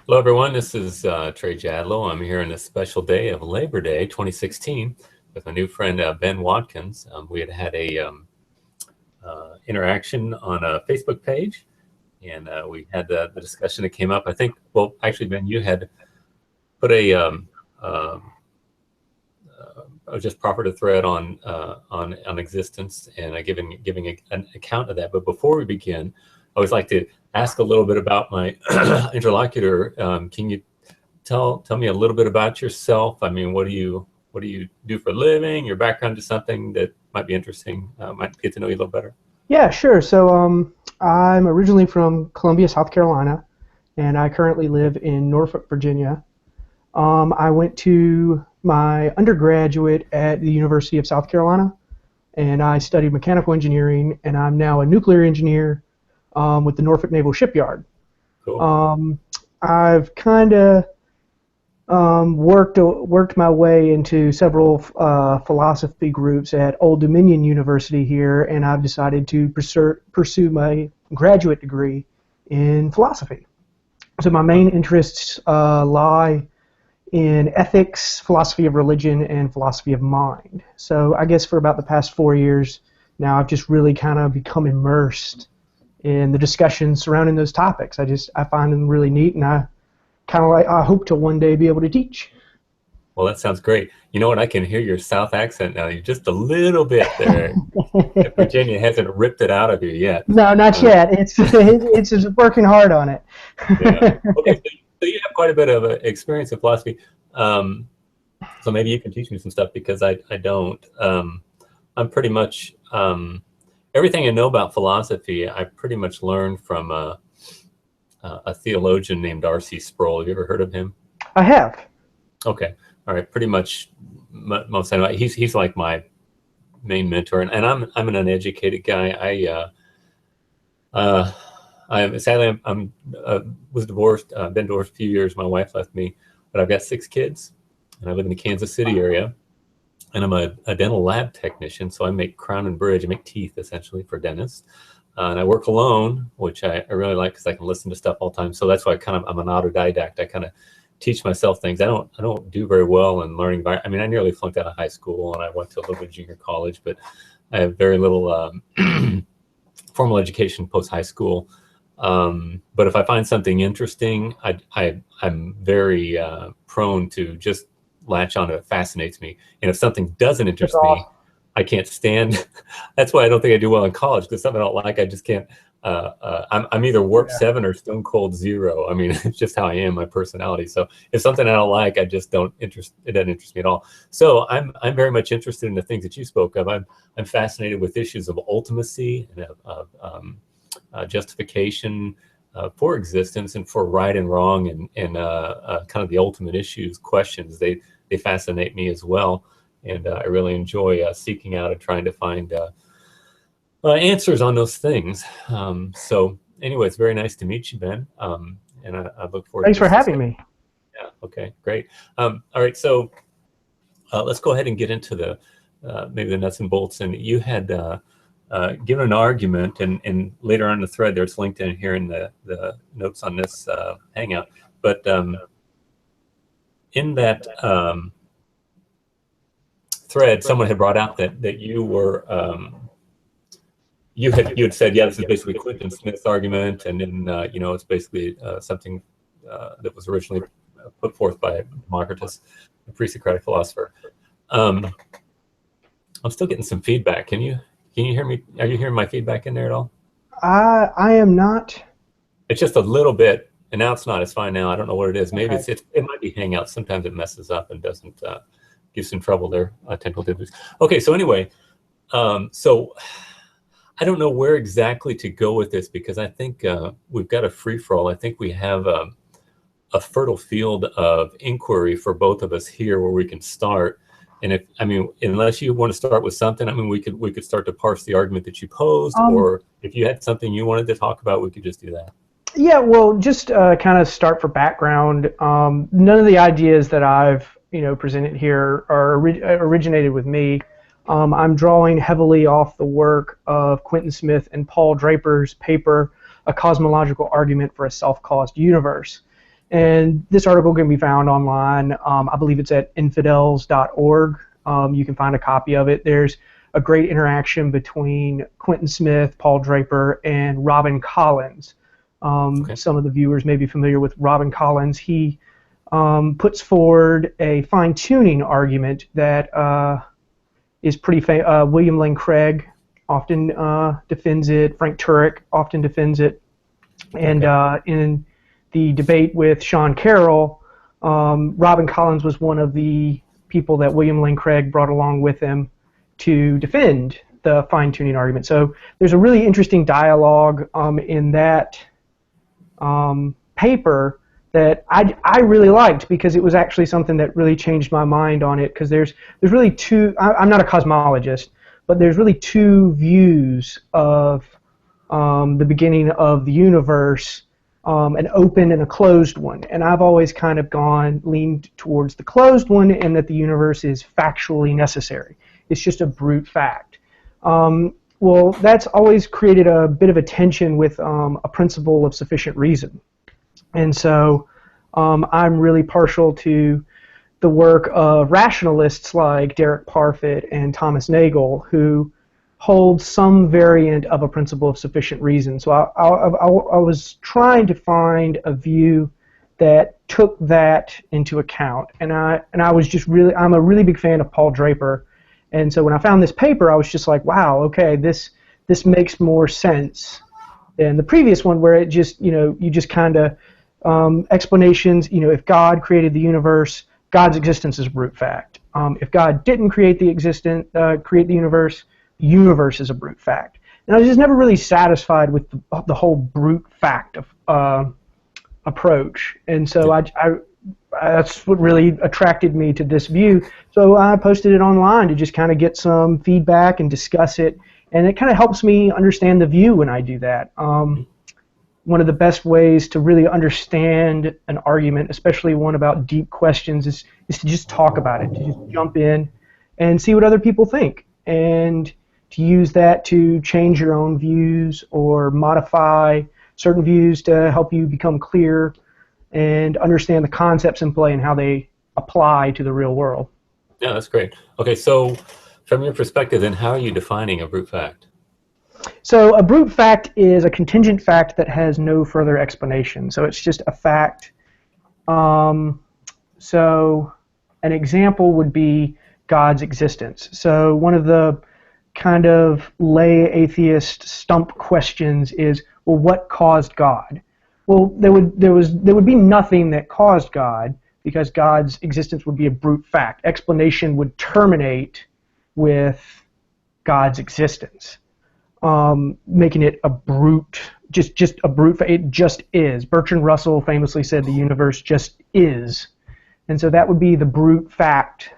Hello, everyone. This is Trey Jadlow. I'm here on this special day of Labor Day 2016 with my new friend Ben Watkins. We had a interaction on a Facebook page, and we had the discussion that came up. I think, well, actually, Ben, you had put a just proffered a thread on existence, and giving an account of that. But before we begin, I always like to ask a little bit about my interlocutor. Can you tell me a little bit about yourself? I mean, what do you do for a living? Your background to something that might be interesting. Might get to know you a little better. Yeah, sure. So I'm originally from Columbia, South Carolina, and I currently live in Norfolk, Virginia. I went to my undergraduate at the University of South Carolina, and I studied mechanical engineering, and I'm now a nuclear engineer with the Norfolk Naval Shipyard. Cool. I've kind of worked my way into several philosophy groups at Old Dominion University here, and I've decided to pursue my graduate degree in philosophy. So my main interests lie in ethics, philosophy of religion, and philosophy of mind. So I guess for about the past 4 years now, I've just really kind of become immersed in the discussions surrounding those topics. I find them really neat, and I hope to one day be able to teach. Well, that sounds great. You know what? I can hear your South accent now. You're just a little bit there. Virginia hasn't ripped it out of you yet. No, not yet. It's just working hard on it. Yeah. Okay. So you have quite a bit of experience in philosophy. So maybe you can teach me some stuff because I don't. I'm pretty much everything I know about philosophy. I pretty much learned from a theologian named R.C. Sproul. Have you ever heard of him? I have. Okay. All right. Pretty much most of the time. He's like my main mentor, and I'm an uneducated guy. Sadly I'm was divorced. Been divorced a few years. My wife left me, but I've got 6 kids, and I live in the Kansas City area, and I'm a dental lab technician. So I make crown and bridge. I make teeth essentially for dentists, and I work alone, which I really like because I can listen to stuff all the time. So that's why I'm an autodidact. I kind of teach myself things. I don't do very well in learning. I mean, I nearly flunked out of high school, and I went to a little bit of junior college, but I have very little formal education post high school. But if I find something interesting, I'm very prone to just latch on to it. It fascinates me. And if something doesn't interest me, I can't stand. That's why I don't think I do well in college, because something I don't like, I just can't. I'm either warp 7 or stone cold 0. I mean, it's just how I am, my personality. So if something I don't like, I just don't interest. It doesn't interest me at all. So I'm very much interested in the things that you spoke of. I'm fascinated with issues of ultimacy and of justification for existence and for right and wrong, and kind of the ultimate issues, questions. They fascinate me as well, and I really enjoy seeking out and trying to find answers on those things. So anyway, it's very nice to meet you, Ben, and I look forward. Thanks for having me. Yeah. Okay. Great. All right. So let's go ahead and get into the maybe the nuts and bolts. And you had given an argument, and later on in the thread, there's linked in here in the notes on this hangout. But in that thread, someone had brought out that you were you had said, yeah, this is basically Clinton Smith's argument, and then it's basically something that was originally put forth by Democritus, a pre-Socratic philosopher. I'm still getting some feedback. Can you hear me? Are you hearing my feedback in there at all? I am not. It's just a little bit, and now it's not. It's fine now. I don't know what it is. Maybe it might be Hangout. Sometimes it messes up and doesn't give some trouble there. Technical difficulties. Okay, so anyway, so I don't know where exactly to go with this, because I think we've got a free-for-all. I think we have a fertile field of inquiry for both of us here where we can start. And unless you want to start with something, we could start to parse the argument that you posed, or if you had something you wanted to talk about, we could just do that. Yeah, well, just kind of start for background. None of the ideas that I've presented here are originated with me. I'm drawing heavily off the work of Quentin Smith and Paul Draper's paper, A Cosmological Argument for a Self-Caused Universe. And this article can be found online. I believe it's at infidels.org. You can find a copy of it. There's a great interaction between Quentin Smith, Paul Draper, and Robin Collins. Some of the viewers may be familiar with Robin Collins. He puts forward a fine-tuning argument that is pretty famous. William Lane Craig often defends it. Frank Turek often defends it. And in the debate with Sean Carroll, Robin Collins was one of the people that William Lane Craig brought along with him to defend the fine-tuning argument. So there's a really interesting dialogue in that paper that I really liked, because it was actually something that really changed my mind on it, because there's really two, I'm not a cosmologist, but there's really two views of the beginning of the universe, an open and a closed one. And I've always kind of leaned towards the closed one, and that the universe is factually necessary. It's just a brute fact. Well, that's always created a bit of a tension with a principle of sufficient reason. And so I'm really partial to the work of rationalists like Derek Parfit and Thomas Nagel, who hold some variant of a principle of sufficient reason. So I was trying to find a view that took that into account. And I was just I'm a really big fan of Paul Draper. And so when I found this paper, I was just like, wow, okay, this makes more sense than the previous one, where it just, you just kind of explanations, if God created the universe, God's existence is a brute fact. If God didn't create the universe is a brute fact. And I was just never really satisfied with the whole brute fact of approach. And so that's what really attracted me to this view. So I posted it online to just kind of get some feedback and discuss it. And it kind of helps me understand the view when I do that. One of the best ways to really understand an argument, especially one about deep questions, is to just talk about it, to just jump in and see what other people think, and to use that to change your own views or modify certain views to help you become clear and understand the concepts in play and how they apply to the real world. Yeah, that's great. Okay, so from your perspective, then, how are you defining a brute fact? So a brute fact is a contingent fact that has no further explanation. So it's just a fact. So an example would be God's existence. So one of the kind of lay atheist stump questions is, well, what caused God? Well, there would be nothing that caused God, because God's existence would be a brute fact. Explanation would terminate with God's existence, making it a brute, just a brute fact. It just is. Bertrand Russell famously said the universe just is, and so that would be the brute fact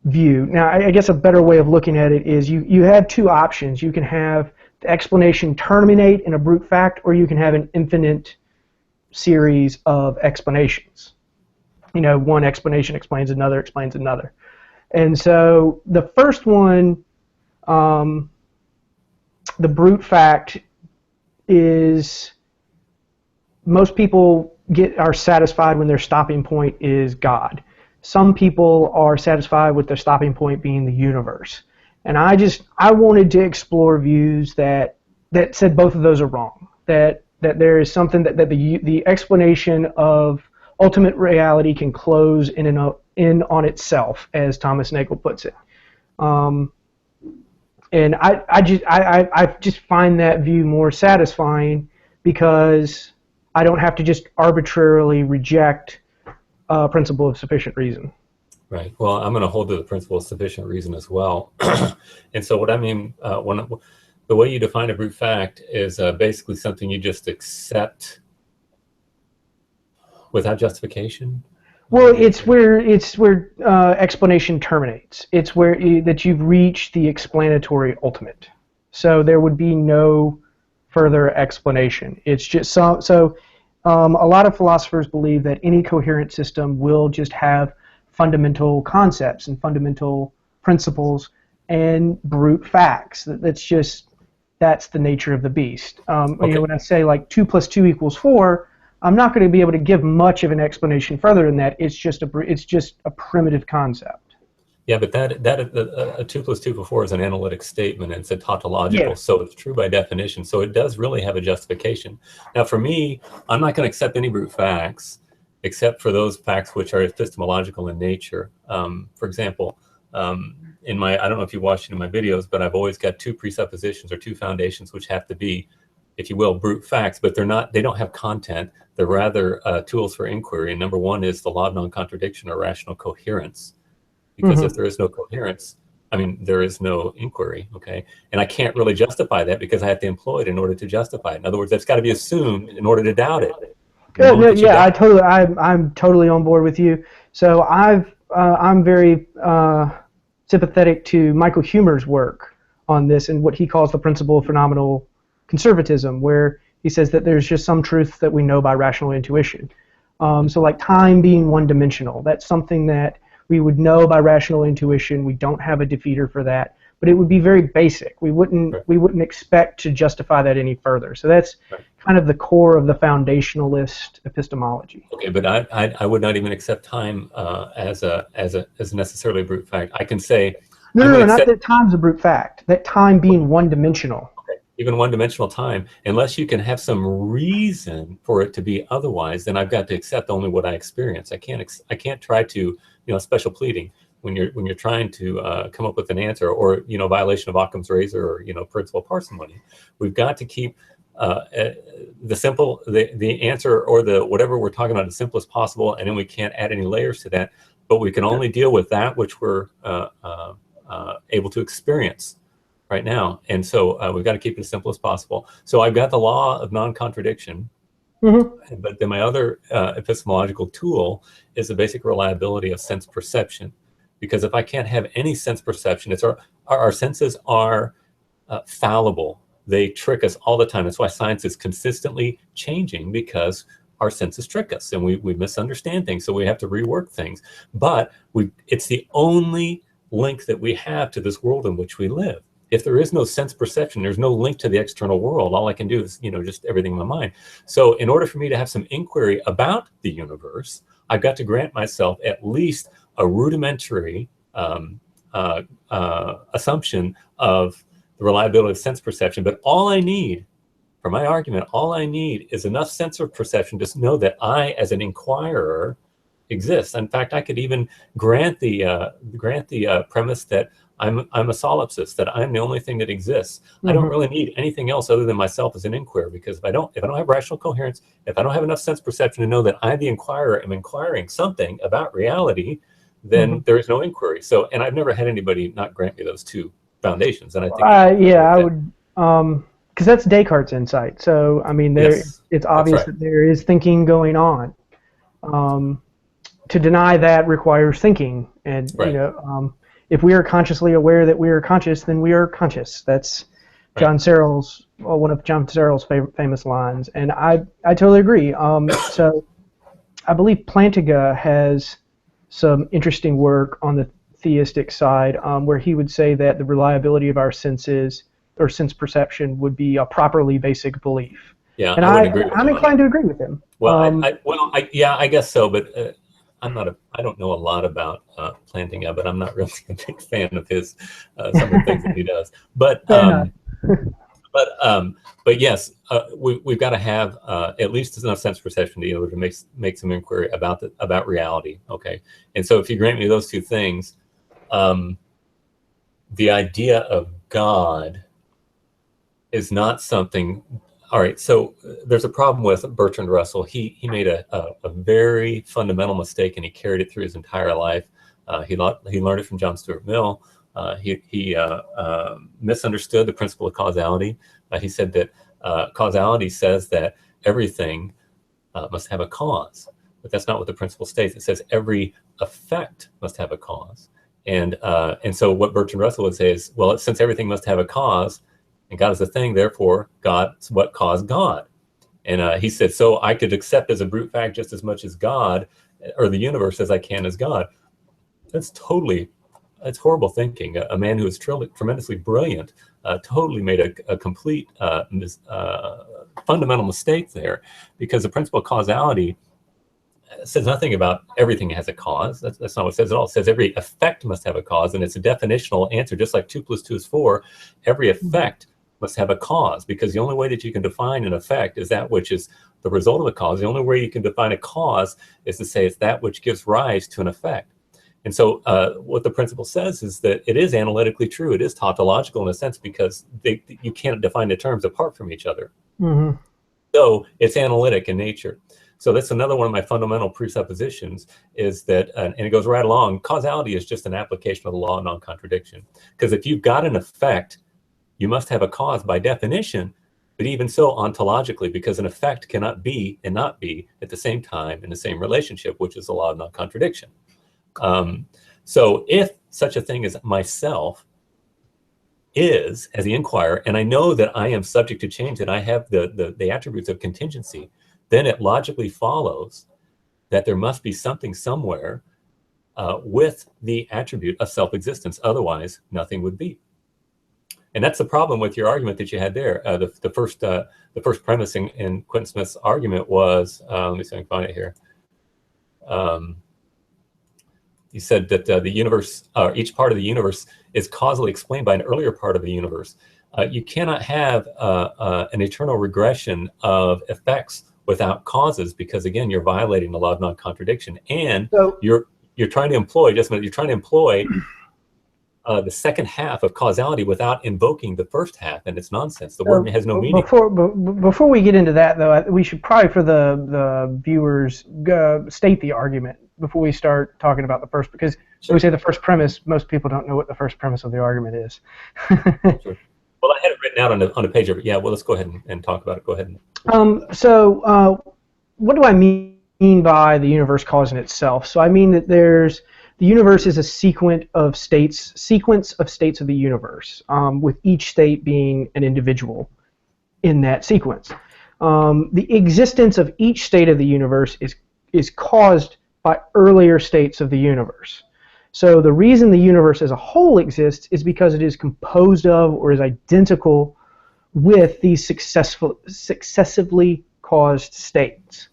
view. Now, I guess a better way of looking at it is you have two options. You can have the explanation terminate in a brute fact, or you can have an infinite series of explanations. One explanation explains another, explains another. And so the first one, the brute fact, is most people are satisfied when their stopping point is God. Some people are satisfied with their stopping point being the universe. And I wanted to explore views that said both of those are wrong. That there is something that the explanation of ultimate reality can close in on itself, as Thomas Nagel puts it. And I just find that view more satisfying, because I don't have to just arbitrarily reject a principle of sufficient reason. Right. Well, I'm going to hold to the principle of sufficient reason as well. And so what I mean, the way you define a brute fact is basically something you just accept without justification. Well, it's where explanation terminates. It's where that you've reached the explanatory ultimate. So there would be no further explanation. It's just so. A lot of philosophers believe that any coherent system will just have fundamental concepts and fundamental principles and brute facts. That's the nature of the beast. Okay. When I say like 2 + 2 = 4, I'm not going to be able to give much of an explanation further than that. It's just a primitive concept. Yeah, but a 2 + 2 = 4 is an analytic statement, and it's a tautological, Yeah. so it's true by definition. So it does really have a justification. Now, for me, I'm not going to accept any brute facts, except for those facts which are epistemological in nature. For example, I don't know if you watched it in my videos, but I've always got two presuppositions or two foundations which have to be, if you will, brute facts, but they don't have content. They're rather tools for inquiry. And number one is the law of non-contradiction or rational coherence. Because if there is no coherence, I mean, there is no inquiry, okay? And I can't really justify that because I have to employ it in order to justify it. In other words, that's got to be assumed in order to doubt it. I'm totally on board with you. So I'm very sympathetic to Michael Huemer's work on this and what he calls the principle of phenomenal conservatism, where he says that there's just some truth that we know by rational intuition. So like time being one-dimensional, that's something that we would know by rational intuition. We don't have a defeater for that, but it would be very basic. We wouldn't expect to justify that any further. So that's kind of the core of the foundationalist epistemology. Okay, but I would not even accept time as necessarily a brute fact. I can say no, not that time's a brute fact. That time being one-dimensional. Okay, even one-dimensional time, unless you can have some reason for it to be otherwise, then I've got to accept only what I experience. I can't try to, special pleading when you're trying to come up with an answer, or violation of Occam's razor, or principal parsimony. We've got to keep the answer or the whatever we're talking about as simple as possible, and then we can't add any layers to that. But we can only deal with that which we're able to experience right now, and so we've got to keep it as simple as possible. So I've got the law of non-contradiction. But then my other epistemological tool is the basic reliability of sense perception. Because if I can't have any sense perception, our senses are fallible. They trick us all the time. That's why science is consistently changing, because our senses trick us and we misunderstand things. So we have to rework things. But it's the only link that we have to this world in which we live. If there is no sense perception, there's no link to the external world. All I can do is, just everything in my mind. So in order for me to have some inquiry about the universe, I've got to grant myself at least a rudimentary assumption of the reliability of sense perception. But all I need, for my argument, is enough sense of perception to know that I, as an inquirer, exist. In fact, I could even grant the premise that I'm a solipsist, that I'm the only thing that exists. I don't really need anything else other than myself as an inquirer, because if I don't have rational coherence, if I don't have enough sense perception to know that I, the inquirer, am inquiring something about reality, then there is no inquiry. So, and I've never had anybody not grant me those two foundations. And I think I would, because that's Descartes' insight. So I mean, it's obvious that there is thinking going on. To deny that requires thinking, and if we are consciously aware that we are conscious, then we are conscious. That's John Searle's, one of John Searle's famous lines, and I totally agree. So I believe Plantinga has some interesting work on the theistic side, where he would say that the reliability of our senses or sense perception would be a properly basic belief. Yeah, and I'm inclined to agree with him. Well, I guess so, but I don't know a lot about Plantinga, but I'm not really a big fan of his some of the things that he does. But yes, we've got to have at least enough sense perception to be able to make some inquiry about reality. Okay, and so if you grant me those two things, the idea of God is not something. All right, so there's a problem with Bertrand Russell. He made a very fundamental mistake, and he carried it through his entire life. He learned it from John Stuart Mill. He misunderstood the principle of causality. He said that causality says that everything must have a cause, but that's not what the principle states. It says every effect must have a cause. And so what Bertrand Russell would say is, well, since everything must have a cause, and God is a thing, therefore God's what caused God. And he said, so I could accept as a brute fact just as much as God or the universe as I can as God. That's totally it's horrible thinking. A man who is tremendously brilliant totally made a complete fundamental mistake there, because the principle of causality says nothing about everything has a cause. That's not what it says at all. It says every effect must have a cause, and it's a definitional answer. Just like 2 + 2 is 4, every effect must have a cause, because the only way that you can define an effect is that which is the result of a cause. The only way you can define a cause is to say it's that which gives rise to an effect. And so what the principle says is that it is analytically true. It is tautological in a sense, because you can't define the terms apart from each other. Mm-hmm. So it's analytic in nature. So that's another one of my fundamental presuppositions, is that, and it goes right along, causality is just an application of the law of non-contradiction. Because if you've got an effect, you must have a cause by definition, but even so ontologically, because an effect cannot be and not be at the same time in the same relationship, which is the law of non-contradiction. So if such a thing as myself is, as the inquirer, and I know that I am subject to change, that I have the attributes of contingency, then it logically follows that there must be something somewhere with the attribute of self-existence. Otherwise, nothing would be. And that's the problem with your argument that you had there. The first premise in Quentin Smith's argument was, let me see if I can find it here. He said that the universe, each part of the universe is causally explained by an earlier part of the universe. You cannot have an eternal regression of effects without causes, because again, you're violating the law of non-contradiction, and so, you're trying to employ, just a minute, you're trying to employ the second half of causality without invoking the first half, and it's nonsense. The word has no meaning. Before we get into that, though, we should probably, for the viewers, state the argument before we start talking about the first, because when we say the first premise, most people don't know what the first premise of the argument is. Sure. Well, I had it written out on a page of it. Yeah, well, let's go ahead and talk about it. Go ahead. So what do I mean by the universe causing itself? So I mean that the universe is a sequence of states of the universe, with each state being an individual in that sequence. The existence of each state of the universe is caused by earlier states of the universe. So the reason the universe as a whole exists is because it is composed of, or is identical with, these successively caused states.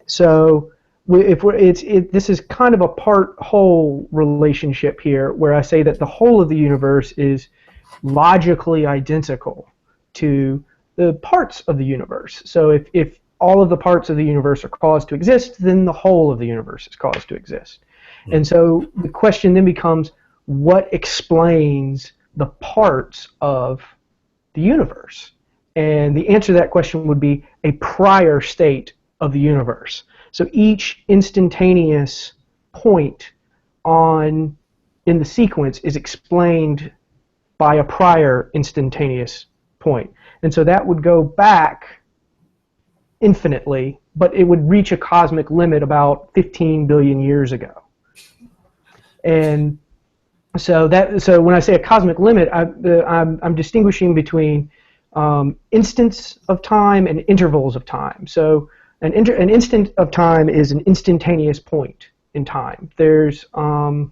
So this is kind of a part-whole relationship here, where I say that the whole of the universe is logically identical to the parts of the universe. So if all of the parts of the universe are caused to exist, then the whole of the universe is caused to exist. And so the question then becomes, what explains the parts of the universe? And the answer to that question would be a prior state of the universe. So each instantaneous point in the sequence is explained by a prior instantaneous point. And so that would go back infinitely, but it would reach a cosmic limit about 15 billion years ago. And so when I say a cosmic limit, I'm distinguishing between instants of time and intervals of time. So an instant of time is an instantaneous point in time. There's an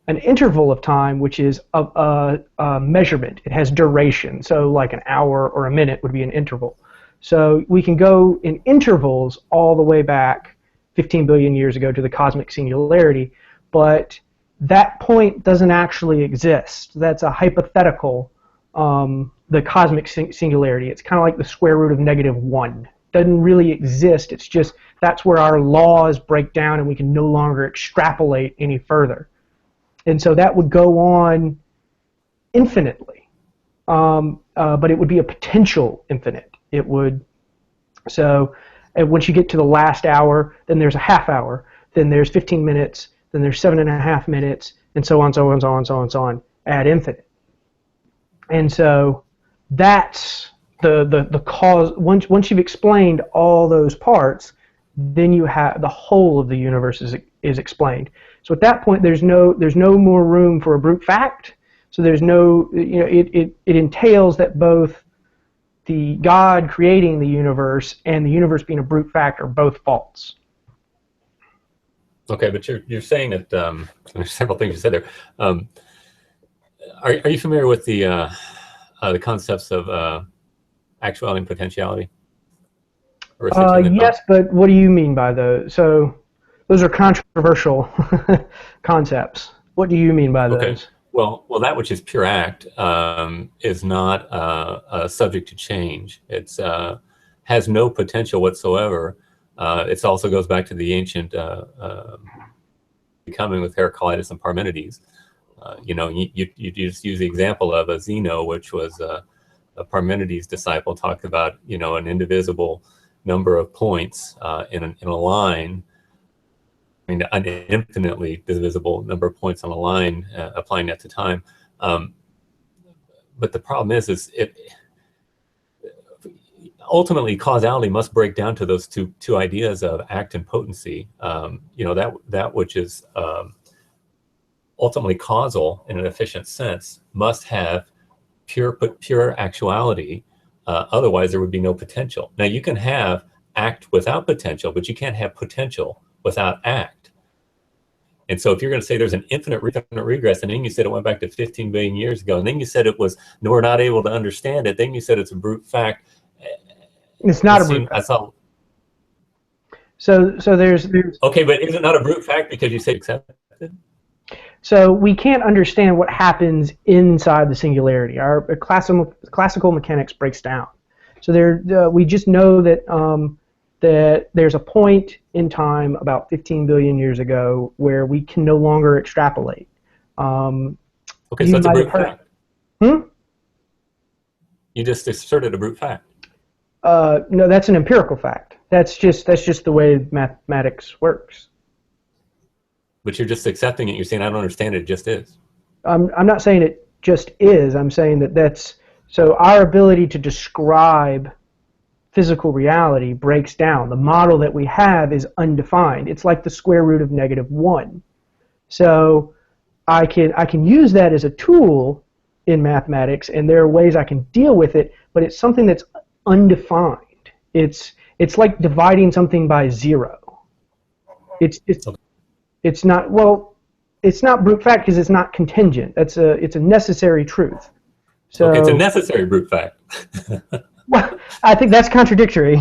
interval of time, which is a measurement. It has duration. So like an hour or a minute would be an interval. So we can go in intervals all the way back 15 billion years ago to the cosmic singularity, but that point doesn't actually exist. That's a hypothetical, the cosmic singularity. It's kind of like the square root of -1. Doesn't really exist. It's just that's where our laws break down and we can no longer extrapolate any further. And so that would go on infinitely, but it would be a potential infinite. It would, so and once you get to the last hour, then there's a half hour, then there's 15 minutes, then there's 7.5 minutes, and so on, so on, so on, so on, so on, ad infinite. And so that's the cause. Once you've explained all those parts, then you have the whole of the universe is explained. So at that point, there's no more room for a brute fact. So there's no, it entails that both the God creating the universe and the universe being a brute fact are both false. Okay, but you're saying that there's several things you said there. Are you familiar with the concepts of actuality and potentiality? Or entailment thought? Yes, but what do you mean by those? So those are controversial concepts. What do you mean by Okay. those? Well, that which is pure act is not subject to change. It's has no potential whatsoever. It also goes back to the ancient becoming with Heraclitus and Parmenides. You just use the example of a Zeno, which was a Parmenides disciple, talked about an indivisible number of points in a line. I mean, an infinitely divisible number of points on a line, applying that to time. But the problem is it ultimately causality must break down to those two ideas of act and potency. That which is ultimately causal in an efficient sense must have pure actuality. Otherwise, there would be no potential. Now, you can have act without potential, but you can't have potential without act. And so if you're going to say there's an infinite regress, and then you said it went back to 15 billion years ago, and then you said we're not able to understand it, then you said it's a brute fact. It's not a brute fact. So there's okay, but is it not a brute fact because you say accepted? So we can't understand what happens inside the singularity. Our classical mechanics breaks down. So we just know that that there's a point in time about 15 billion years ago where we can no longer extrapolate. Okay, so that's a brute fact. You just asserted a brute fact. No, that's an empirical fact. That's just the way mathematics works. But you're just accepting it. You're saying I don't understand it. It just is. I'm not saying it just is. I'm saying that's so our ability to describe physical reality breaks down. The model that we have is undefined. It's like the square root of -1. So I can use that as a tool in mathematics, and there are ways I can deal with it, but it's something that's undefined. It's like dividing something by 0. It's not, well, it's not brute fact because it's not contingent. It's a necessary truth. So okay, it's a necessary brute fact. Well, I think that's contradictory.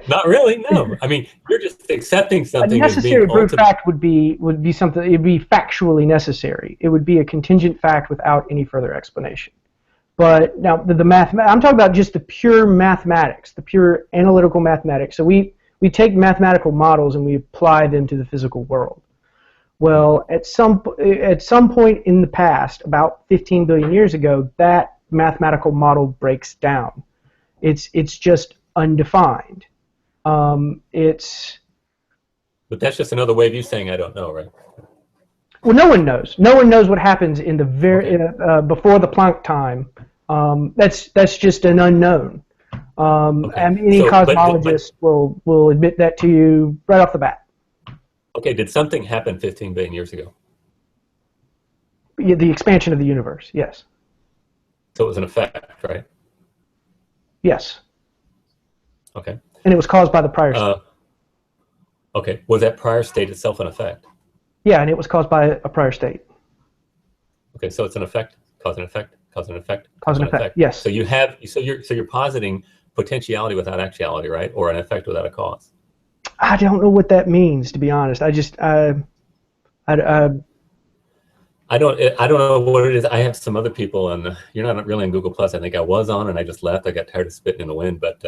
Not really, no. I mean, you're just accepting something. A necessary brute fact would be something. It'd be factually necessary. It would be a contingent fact without any further explanation. But now the I'm talking about just the pure mathematics, the pure analytical mathematics. So we take mathematical models and we apply them to the physical world. Well, at some point in the past, about 15 billion years ago, that mathematical model breaks down. It's just undefined. But that's just another way of you saying I don't know, right? Well, no one knows. No one knows what happens in the before the Planck time. That's just an unknown. And any cosmologist will admit that to you right off the bat. Okay, did something happen 15 billion years ago? The expansion of the universe, yes. So it was an effect, right? Yes. Okay. And it was caused by the prior state. Okay. Was that prior state itself an effect? Yeah, and it was caused by a prior state. Okay, so it's an effect, cause and effect, cause and effect, cause and effect. Yes. So you're positing potentiality without actuality, right? Or an effect without a cause. I don't know what that means, to be honest. I don't know what it is. I have some other people on. You're not really on Google Plus. I think I was on, and I just left. I got tired of spitting in the wind. But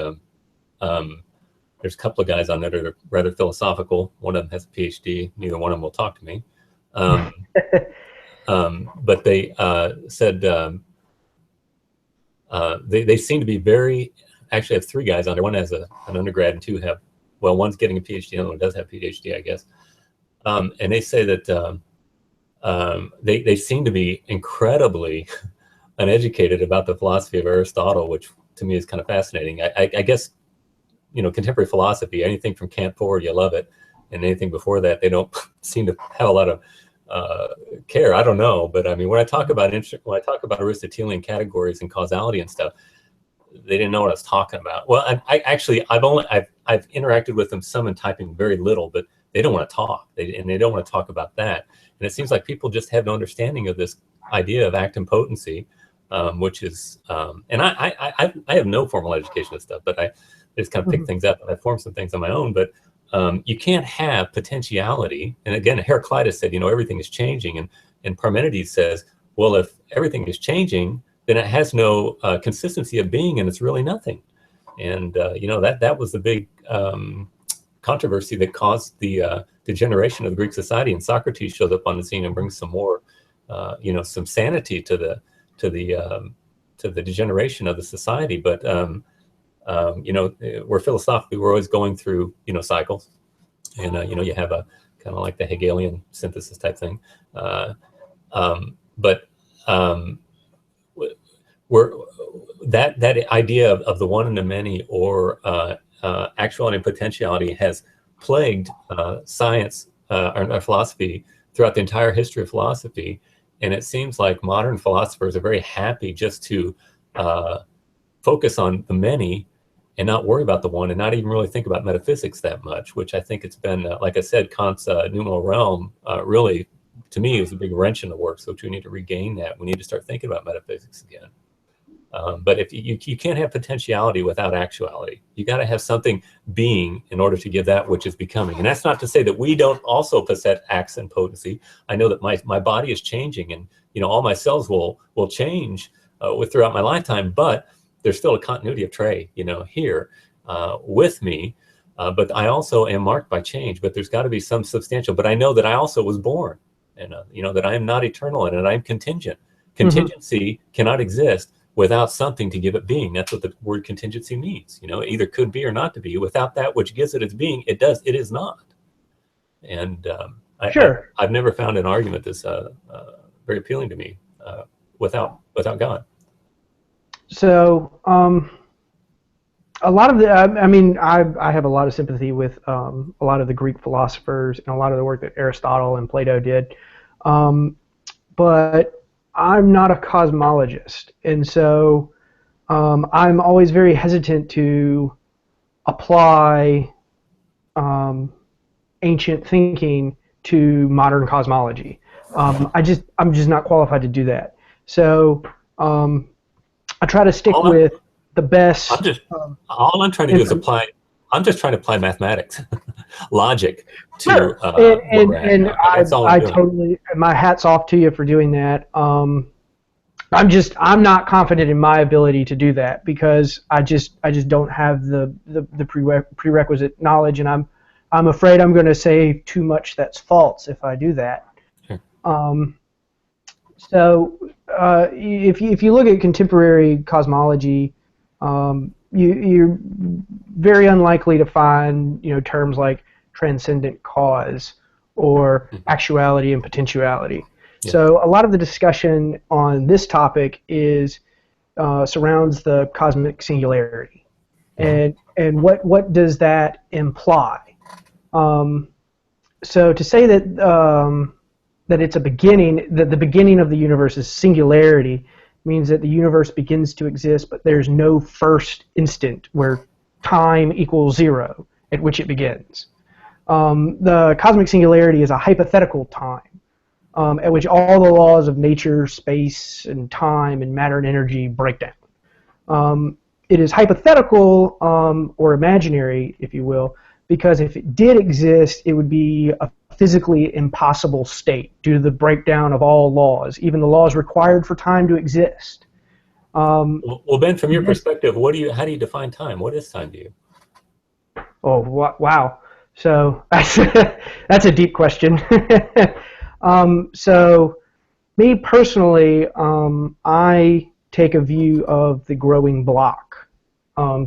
there's a couple of guys on there that are rather philosophical. One of them has a PhD. Neither one of them will talk to me. But they said they seem to be very. Actually, I have 3 guys on there. One has an undergrad, and 2 have. Well, one's getting a PhD. The other one does have a PhD, I guess. And they say that. They seem to be incredibly uneducated about the philosophy of Aristotle, which to me is kind of fascinating. I guess, contemporary philosophy, anything from Kant forward, you love it, and anything before that, they don't seem to have a lot of care. I don't know, but I mean, when I talk about Aristotelian categories and causality and stuff, they didn't know what I was talking about. Well, I've interacted with them some in typing very little, but they don't want to talk. They don't want to talk about that. And it seems like people just have no understanding of this idea of act and potency, which is, and I have no formal education of stuff, but I just kind of pick things up, and I form some things on my own. But you can't have potentiality. And again, Heraclitus said, everything is changing, and Parmenides says, well, if everything is changing, then it has no consistency of being, and it's really nothing. And that was the big controversy that caused the degeneration of the Greek society. And Socrates shows up on the scene and brings some more, some sanity to the degeneration of the society. But we're philosophically, we're always going through cycles, and you have a kind of like the Hegelian synthesis type thing, but we're that idea of the one and the many, or actuality and potentiality, has plagued science or philosophy throughout the entire history of philosophy. And it seems like modern philosophers are very happy just to focus on the many and not worry about the one, and not even really think about metaphysics that much, which I think it's been, like I said, Kant's noumenal realm really, to me, was a big wrench in the works, which we need to regain that. We need to start thinking about metaphysics again. But if you can't have potentiality without actuality. You got to have something being in order to give that which is becoming. And that's not to say that we don't also possess acts and potency. I know that my body is changing, and all my cells will change throughout my lifetime, but there's still a continuity of Trey, here with me. But I also am marked by change. But there's got to be some substantial. But I know that I also was born, and that I am not eternal, and that I am contingent. Contingency cannot exist without something to give it being. That's what the word contingency means. It either could be or not to be. Without that which gives it its being, it is not. And I've never found an argument that's very appealing to me without God. So a lot of I have a lot of sympathy with a lot of the Greek philosophers and a lot of the work that Aristotle and Plato did, but I'm not a cosmologist, and so I'm always very hesitant to apply ancient thinking to modern cosmology. I'm just not qualified to do that. So I try to stick with the best. All I'm trying to do is apply. I'm just trying to apply mathematics, logic to. Sure. I totally. My hat's off to you for doing that. I'm not confident in my ability to do that, because I just don't have the prerequisite knowledge, and I'm afraid I'm going to say too much that's false if I do that. Sure. So if you look at contemporary cosmology, you're very unlikely to find terms like transcendent cause or actuality and potentiality. Yeah. So a lot of the discussion on this topic surrounds the cosmic singularity, and what does that imply? So to say that it's a beginning, that the beginning of the universe is singularity, means that the universe begins to exist, but there's no first instant where time equals zero at which it begins. The cosmic singularity is a hypothetical time at which all the laws of nature, space, and time, and matter and energy break down. It is hypothetical or imaginary, if you will, because if it did exist, it would be a physically impossible state due to the breakdown of all laws, even the laws required for time to exist. Well, Ben, from your perspective, how do you define time? What is time to you? Oh, wow. So that's a deep question. So me personally, I take a view of the growing block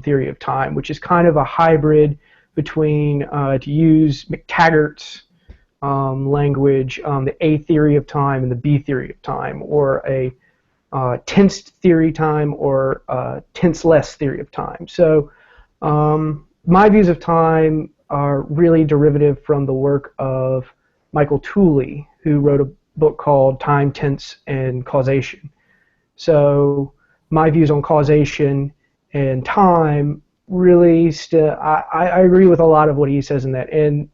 theory of time, which is kind of a hybrid between, to use McTaggart's language, the A theory of time and the B theory of time, or a tensed theory time or tenseless theory of time. So my views of time are really derivative from the work of Michael Tooley, who wrote a book called Time, Tense, and Causation. So my views on causation and time really still, I agree with a lot of what he says in that, and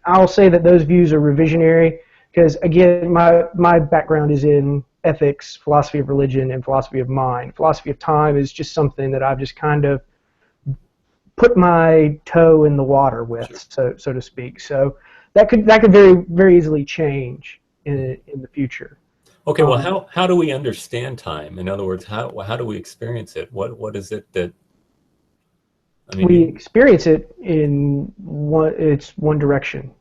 I'll say that those views are revisionary because again, my background is in ethics, philosophy of religion, and philosophy of mind. Philosophy of time is just something that I've just kind of put my toe in the water with, so to speak. So that could very easily change in the future. Okay, well, how do we understand time? In other words, how do we experience it? What is it that, I mean, we experience it in one direction.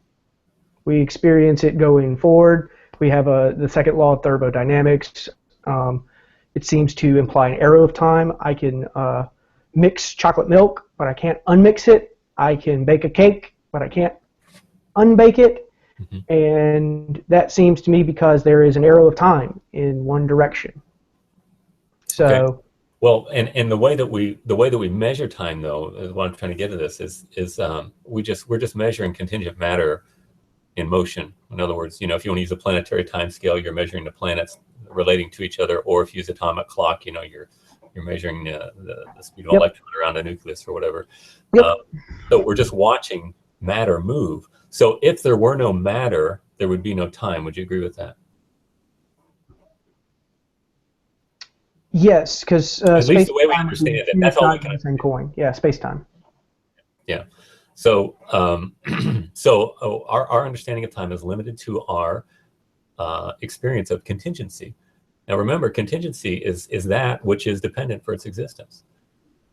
We experience it going forward. We have the second law of thermodynamics. It seems to imply an arrow of time. I can mix chocolate milk, but I can't unmix it. I can bake a cake, but I can't unbake it. Mm-hmm. And that seems to me because there is an arrow of time in one direction. So, okay. Well, and the way that we measure time, though, is what I'm trying to get to this is we're just measuring contingent matter in motion. In other words, if you want to use a planetary time scale, you're measuring the planets relating to each other, or if you use atomic clock, you're measuring the speed of an electron around a nucleus or whatever. Yep. So we're just watching matter move. So if there were no matter, there would be no time. Would you agree with that? Yes, because at least the way we understand it, that's all we can. Same coin. Yeah, space-time. Yeah. So, our understanding of time is limited to our experience of contingency. Now, remember, contingency is that which is dependent for its existence.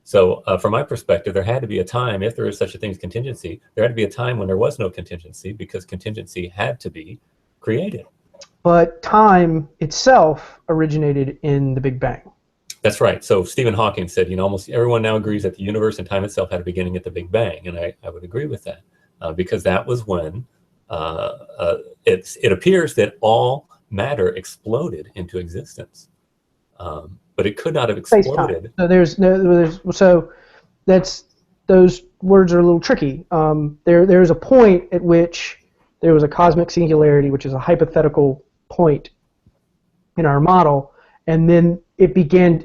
So, from my perspective, there had to be a time, if there is such a thing as contingency, there had to be a time when there was no contingency because contingency had to be created. But time itself originated in the Big Bang. That's right. So Stephen Hawking said, almost everyone now agrees that the universe and time itself had a beginning at the Big Bang, and I would agree with that because that was when it appears that all matter exploded into existence, but it could not have exploded. So those words are a little tricky. There's a point at which there was a cosmic singularity, which is a hypothetical point in our model, and then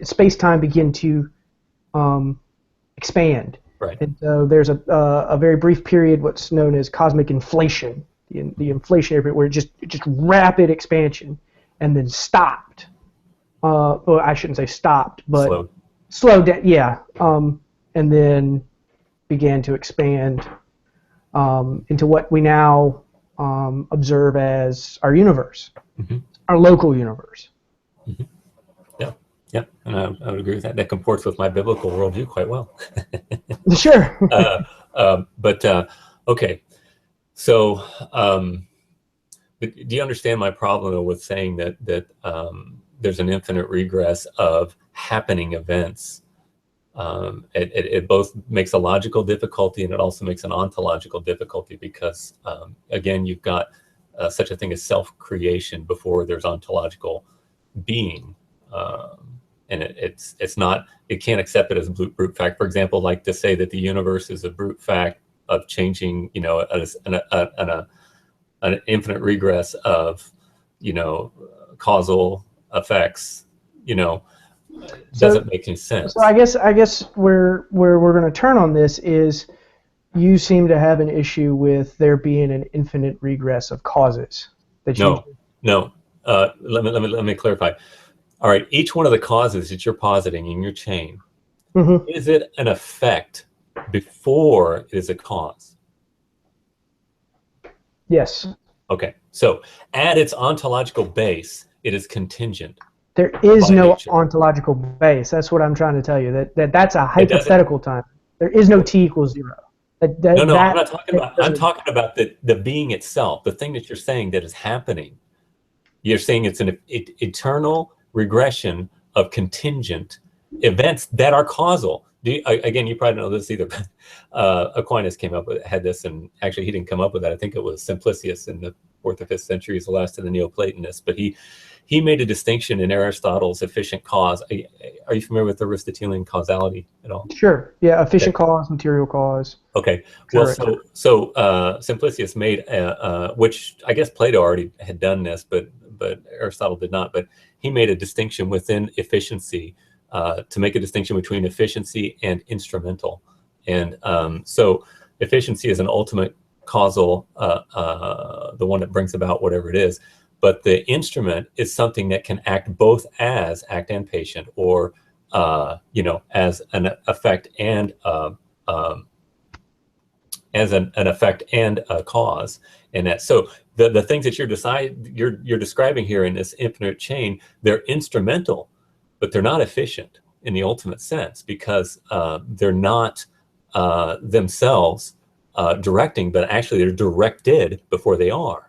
space-time began to expand. Right. And so there's a very brief period, what's known as cosmic inflation, the inflationary period, where it just rapid expansion, and then stopped. Well, I shouldn't say stopped, but slowed down. Yeah. And then began to expand into what we now observe as our universe, mm-hmm. our local universe. Mm-hmm. Yeah, and I would agree with that. That comports with my biblical worldview quite well. Sure. Okay. So, do you understand my problem with saying that there's an infinite regress of happening events? It both makes a logical difficulty and it also makes an ontological difficulty because, again, you've got such a thing as self-creation before there's ontological being. And it's not, it can't accept it as a brute fact. For example, like to say that the universe is a brute fact of changing, an infinite regress of, causal effects, doesn't make any sense. So I guess where we're going to turn on this is you seem to have an issue with there being an infinite regress of causes. No. Let me clarify. All right, each one of the causes that you're positing in your chain, mm-hmm. is it an effect before it is a cause? Yes. Okay, so at its ontological base, it is contingent. There is no nature. Ontological base. That's what I'm trying to tell you. That's a hypothetical time. There is no t equals 0. I'm not talking about. I'm talking about the being itself, the thing that you're saying that is happening. You're saying it's an eternal regression of contingent events that are causal. Again, you probably don't know this either, but Aquinas had this, and actually he didn't come up with that. I think it was Simplicius in the 4th or 5th century, he's the last of the Neoplatonists, but he made a distinction in Aristotle's efficient cause. Are you familiar with Aristotelian causality at all? Sure. Yeah, efficient cause, material cause. Okay. Well, so Simplicius made, which I guess Plato already had done this, but Aristotle did not. But he made a distinction within efficiency to make a distinction between efficiency and instrumental. And so efficiency is an ultimate causal, the one that brings about whatever it is. But the instrument is something that can act both as act and patient, or as an effect and as an effect and a cause. And that, so the things that you're describing here in this infinite chain, they're instrumental, but they're not efficient in the ultimate sense, because they're not themselves directing, but actually they're directed before they are.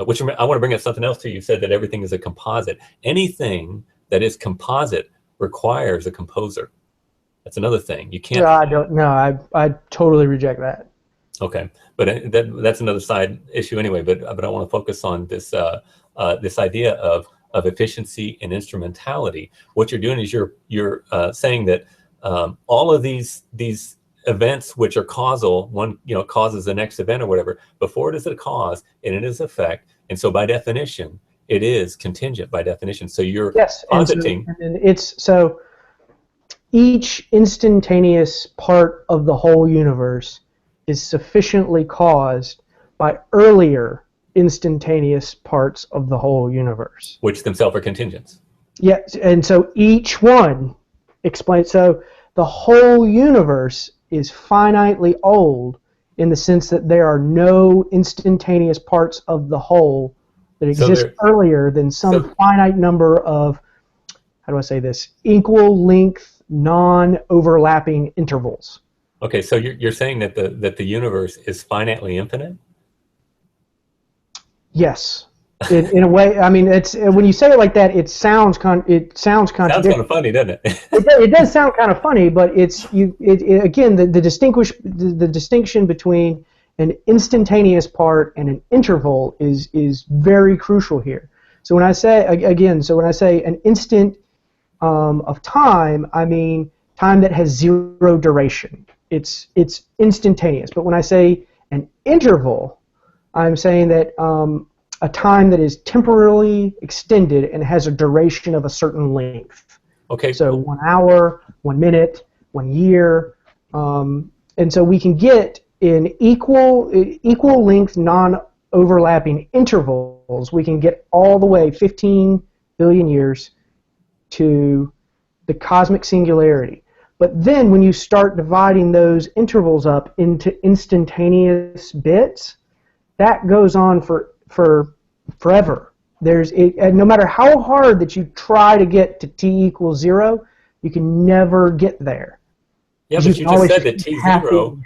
Which I want to bring up something else too. You said that everything is a composite. Anything that is composite requires a composer. That's another thing. You can't. No, I don't. No, I totally reject that. Okay, but that's another side issue anyway. But I want to focus on this this idea of efficiency and instrumentality. What you're doing is you're saying that all of these events which are causal, one causes the next event or whatever, before it is a cause and it is effect, and so by definition it is contingent by definition. So you're positing. And it's so each instantaneous part of the whole universe is sufficiently caused by earlier instantaneous parts of the whole universe, which themselves are contingents. Yes, and so each one explains. So the whole universe is finitely old in the sense that there are no instantaneous parts of the whole that exist earlier than some finite number of, how do I say this, equal length, non-overlapping intervals. Okay, so you're saying that the universe is finitely infinite? Yes, in a way. I mean, it's when you say it like that, it sounds contradictory. Sounds kind of funny, doesn't it? It does sound kind of funny, but again, the distinction between an instantaneous part and an interval is very crucial here. So when I say an instant of time, I mean time that has zero duration. It's instantaneous. But when I say an interval, I'm saying that a time that is temporally extended and has a duration of a certain length. Okay. So 1 hour, 1 minute, 1 year, and so we can get in equal length, non-overlapping intervals. We can get all the way 15 billion years to the cosmic singularity. But then when you start dividing those intervals up into instantaneous bits, that goes on for forever. And no matter how hard that you try to get to t equals 0, you can never get there. Yeah, but you just said that t0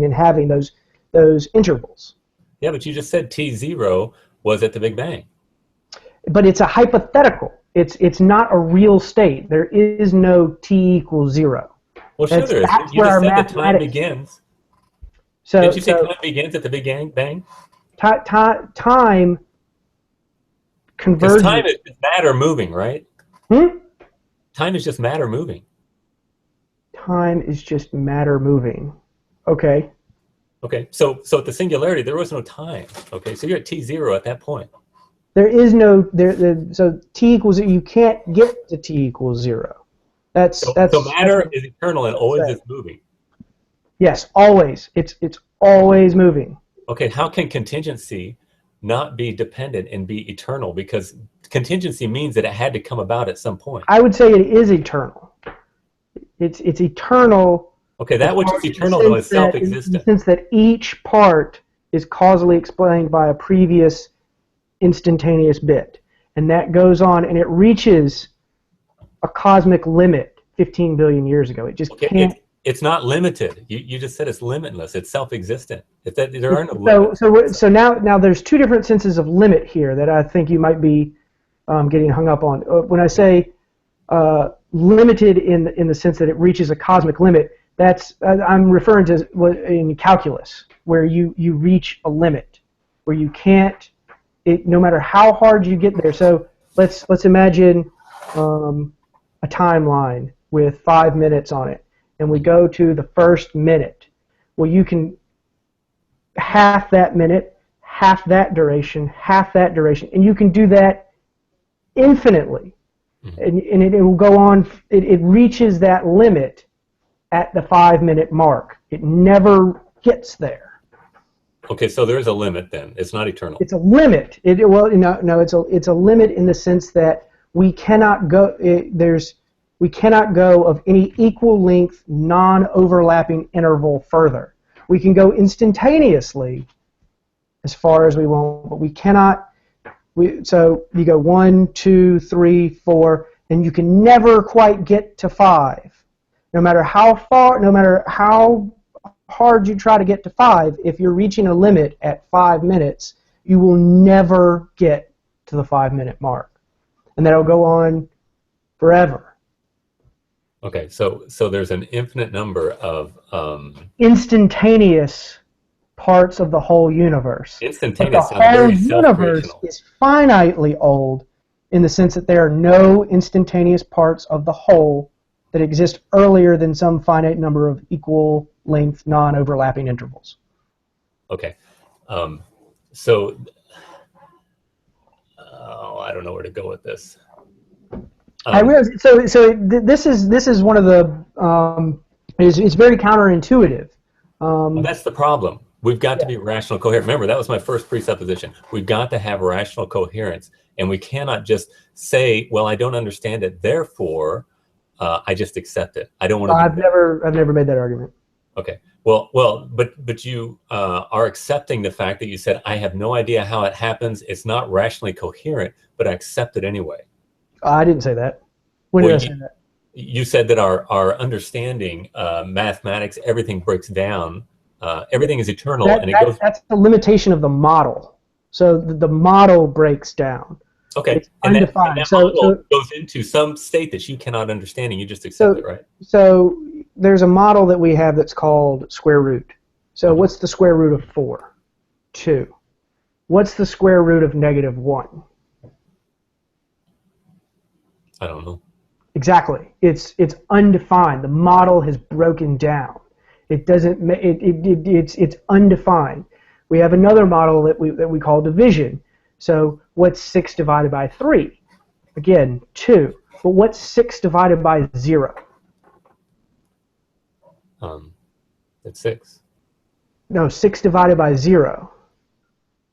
having those intervals. Yeah, but you just said t0 was at the Big Bang. But it's a hypothetical. It's not a real state. There is no t equals 0. Well, sure there is. You just said that time begins. So, didn't you say time begins at the Big Bang? Time converges. Time is just matter moving, right? Time is just matter moving. Time is just matter moving. Okay. Okay. So at the singularity, there was no time. Okay. So you're at t0 at that point. There is no so t equals, you can't get to t equals 0. So matter is eternal and always is moving. Yes, always. It's always moving. Okay, how can contingency not be dependent and be eternal? Because contingency means that it had to come about at some point. I would say it is eternal. It's eternal. Okay, that which is eternal though is self-existent. In the sense that each part is causally explained by a previous instantaneous bit. And that goes on and it reaches a cosmic limit 15 billion years ago. It just can't. It's not limited. You just said it's limitless. It's self-existent. There are no limits. So now there's two different senses of limit here that I think you might be getting hung up on. When I say limited in the sense that it reaches a cosmic limit, I'm referring to in calculus, where you reach a limit, where you can't, no matter how hard you get there. So let's imagine a timeline with 5 minutes on it. And we go to the first minute. Well, you can half that minute, half that duration, and you can do that infinitely. and it will go on. It reaches that limit at the 5-minute mark. It never gets there. Okay, so there is a limit then. It's not eternal. It's a limit. It's a limit in the sense that we cannot go. We cannot go of any equal length, non-overlapping interval further. We can go instantaneously as far as we want, but we cannot. So you go 1, 2, 3, 4, and you can never quite get to 5. No matter how far, no matter how hard you try to get to 5, if you're reaching a limit at 5 minutes, you will never get to the 5-minute mark, and that'll go on forever. Okay, so there's an infinite number of instantaneous parts of the whole universe. Instantaneous but the whole universe is finitely old in the sense that there are no instantaneous parts of the whole that exist earlier than some finite number of equal length non-overlapping intervals. Okay, I don't know where to go with this. I realize, this is one of the it's very counterintuitive. Well, that's the problem. We've got to be rational coherent. Remember, that was my first presupposition. We've got to have rational coherence, and we cannot just say, "Well, I don't understand it, therefore I just accept it." I don't want to. I've never made that argument. Okay. Well, but you are accepting the fact that you said, "I have no idea how it happens. It's not rationally coherent, but I accept it anyway." I didn't say that. When did I say that? You said that our understanding, mathematics, everything breaks down. Everything is eternal, that's the limitation of the model. So the model breaks down. Okay, it's undefined. That model goes into some state that you cannot understand, and you just accept it, right? So there's a model that we have that's called square root. So what's the square root of 4? 2. What's the square root of -1? I don't know. Exactly. It's undefined. The model has broken down. It doesn't. It's undefined. We have another model that we call division. So what's 6 divided by 3? Again, 2. But what's 6 divided by 0? It's 6. No, 6 divided by 0.